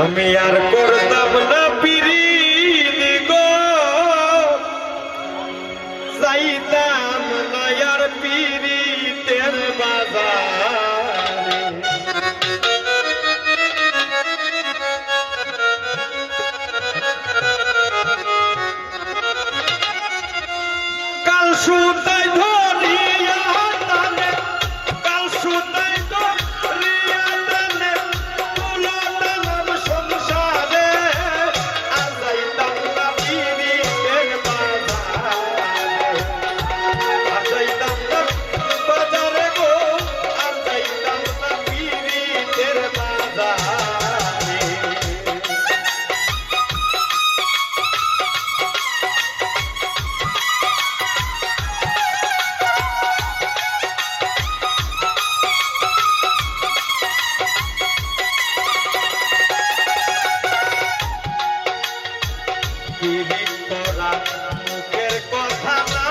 আমি আর করতাম না পিরিত গো, যাইতাম না আর পিরিতের বাজারে। কাল সুতাই ধরিয়া টানে, কাল সুতাই ধরিয়া টানে, তুলো টানাম সংসারে। আর যাইতাম না পিরিতের বাজারে, আর যাইতাম না বাজারে গো, আর যাইতাম না পিরিতের বাজারে। পিরিত করা মুখের কথা না,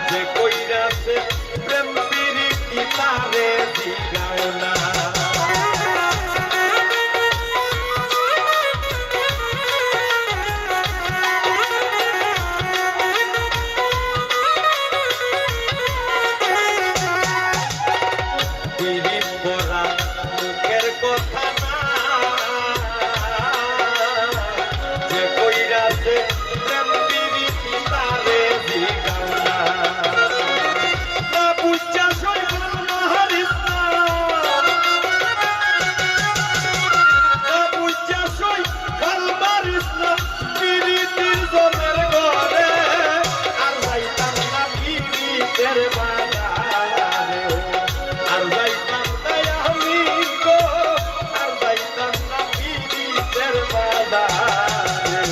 যে কইরাছে প্রেম পিরিতি তারে দিগাও না। পিরিত করা মুখের কথা না, যে কইরাছে প্রেম পিরিতি তারে দিগাও না। না বুঝা সইল না হারিস না, না বুঝা সই ভাল মারিস না পিরিতির জমের ঘরে। আর যাইতাম না পিরিতের বাজারে, আর যাইতাম না আমি গো, আর যাইতাম না পিরিতের বাজারে।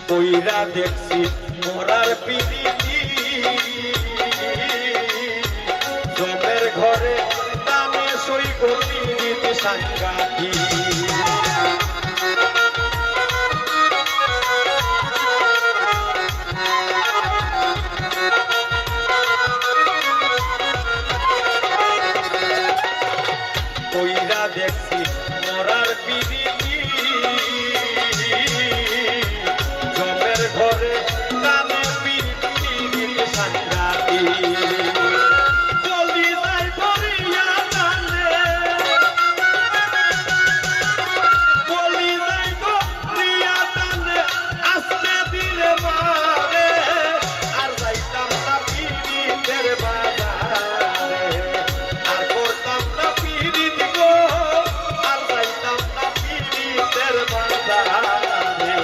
কইরা দেখছি মরার পিরিতি, জমের ঘরে দামে সই গতিরিত সাংঘাতি। কইরা দেখছি মরার পিরিতি, জমের ঘরে দামে পিরিতির সাংঘাতি। বলি যাই ধরিয়া টানে, বলি যাই ধরিয়া টানে, আস্তে দিলে মারে। আর যাইতাম না পিরিতের বাজারে, আর করতাম না পিরিত গো, আর যাইতাম না পিরিতের বাজারে।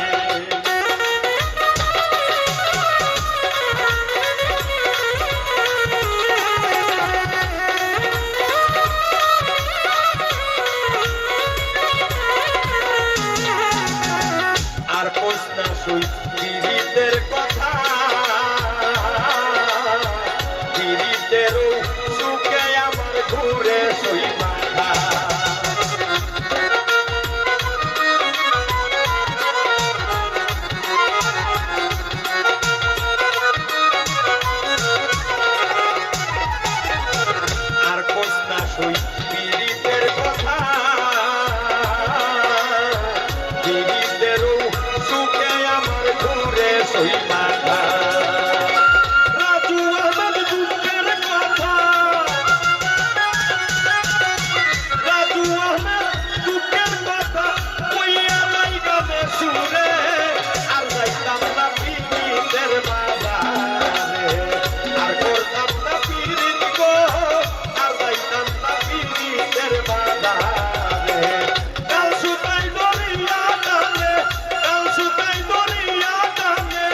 আর কোস না সই পিরিতের কথা, পিরিতেরও সুখে আমার ঘুরে সই মাথা। আর কোস না সই পিরিতের কথা, পিরিতেরও সুখে আমার ঘুরে সই মাথা। রাজু আহমেদ দুঃখের কথা, রাজু আহমেদ দুঃখের কথা কইয়া নাই গানে সুরে। আর যাইতাম না পিরিতের বাজারে, আর করতাম না পিরিত গো, আর যাইতাম না পিরিতের বাজারে। কাল সুতাই ধরিয়া টানে, কাল সুতাই ধরিয়া টানে,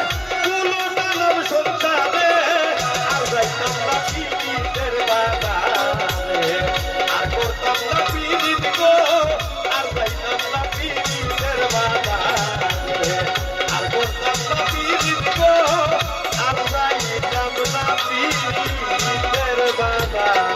তুলো টানাম সংসারে। আর যাইতাম না পিরিতের বাজারে, আর করতাম না পিরিত গো, আর যাইতাম না পিরিতের বাজারে। আর করতাম না পিরিত গো, আর যাইতাম না পিরিতের বাজারে।